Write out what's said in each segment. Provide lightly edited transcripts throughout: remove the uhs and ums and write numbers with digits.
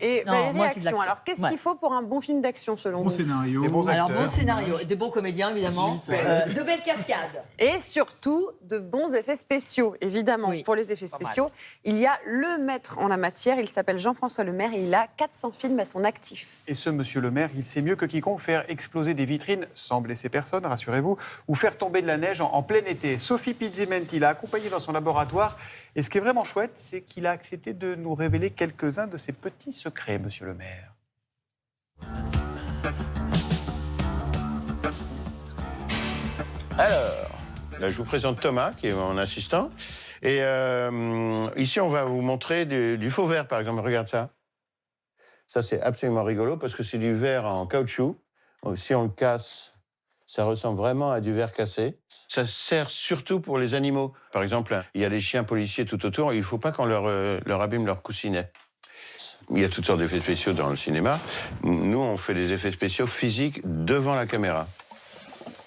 Et Non, Valérie, moi, c'est de action. l'action. Alors, qu'est-ce Ouais. qu'il faut pour un bon film d'action, selon Bon vous? scénario. Des bons Alors, acteurs. bon scénario, des bons comédiens, évidemment. De belles cascades. Et surtout, de bons effets spéciaux, évidemment. Oui. Pour les effets Pas mal. spéciaux, il y a le maître en la matière. Il s'appelle Jean-François Lemaire et il a 400 films à son actif. Et ce monsieur le maire, il sait mieux que quiconque faire exploser des vitrines sans blesser personne, rassurez-vous, ou faire tomber de la neige en plein été. Sophie Pizzimenti l'a accompagné dans son laboratoire. Et ce qui est vraiment chouette, c'est qu'il a accepté de nous révéler quelques-uns de ses petits secrets, monsieur le maire. Alors, là, je vous présente Thomas, qui est mon assistant. Et ici, on va vous montrer du faux verre, par exemple. Regarde ça. Ça, c'est absolument rigolo parce que c'est du verre en caoutchouc. Donc, si on le casse, ça ressemble vraiment à du verre cassé. Ça sert surtout pour les animaux. Par exemple, il y a des chiens policiers tout autour. Il ne faut pas qu'on leur abîme leur coussinet. Il y a toutes sortes d'effets spéciaux dans le cinéma. Nous, on fait des effets spéciaux physiques devant la caméra.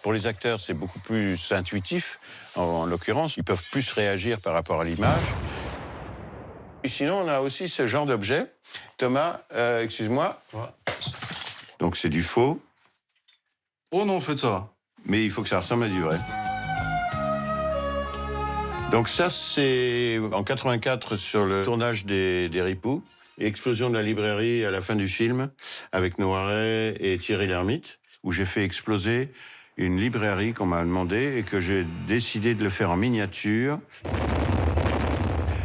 Pour les acteurs, c'est beaucoup plus intuitif. En l'occurrence, ils peuvent plus réagir par rapport à l'image. Et sinon, on a aussi ce genre d'objet. Thomas, excuse-moi. Donc, c'est du faux. Oh non, faites ça. Mais il faut que ça ressemble à du vrai. Donc ça, c'est en 84 sur le tournage des Ripoux. Explosion de la librairie à la fin du film, avec Noiret et Thierry Lhermitte, où j'ai fait exploser une librairie qu'on m'a demandé et que j'ai décidé de le faire en miniature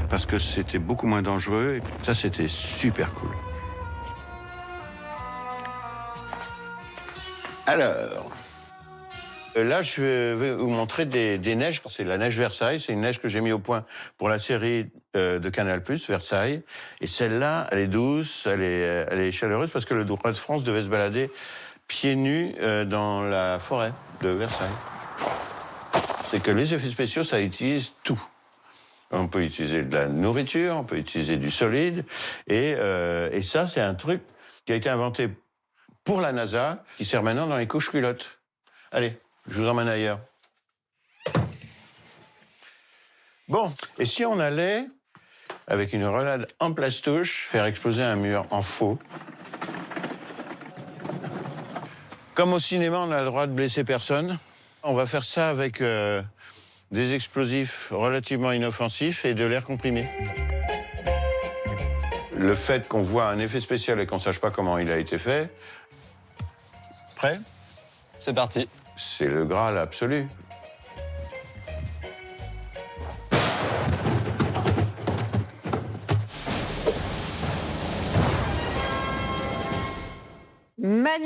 parce que c'était beaucoup moins dangereux. Ça, c'était super cool. Alors, là, je vais vous montrer des neiges. C'est la neige Versailles. C'est une neige que j'ai mis au point pour la série de Canal+, Versailles. Et celle-là, elle est douce, elle est chaleureuse parce que le roi de France devait se balader pieds nus dans la forêt de Versailles. C'est que les effets spéciaux, ça utilise tout. On peut utiliser de la nourriture, on peut utiliser du solide. Et ça, c'est un truc qui a été inventé pour la NASA, qui sert maintenant dans les couches culottes. Allez, je vous emmène ailleurs. Bon, et si on allait, avec une grenade en plastouche, faire exploser un mur en faux? Comme au cinéma, on a le droit de blesser personne. On va faire ça avec des explosifs relativement inoffensifs et de l'air comprimé. Le fait qu'on voit un effet spécial et qu'on ne sache pas comment il a été fait... Prêt? C'est parti. C'est le Graal absolu. Magnifique.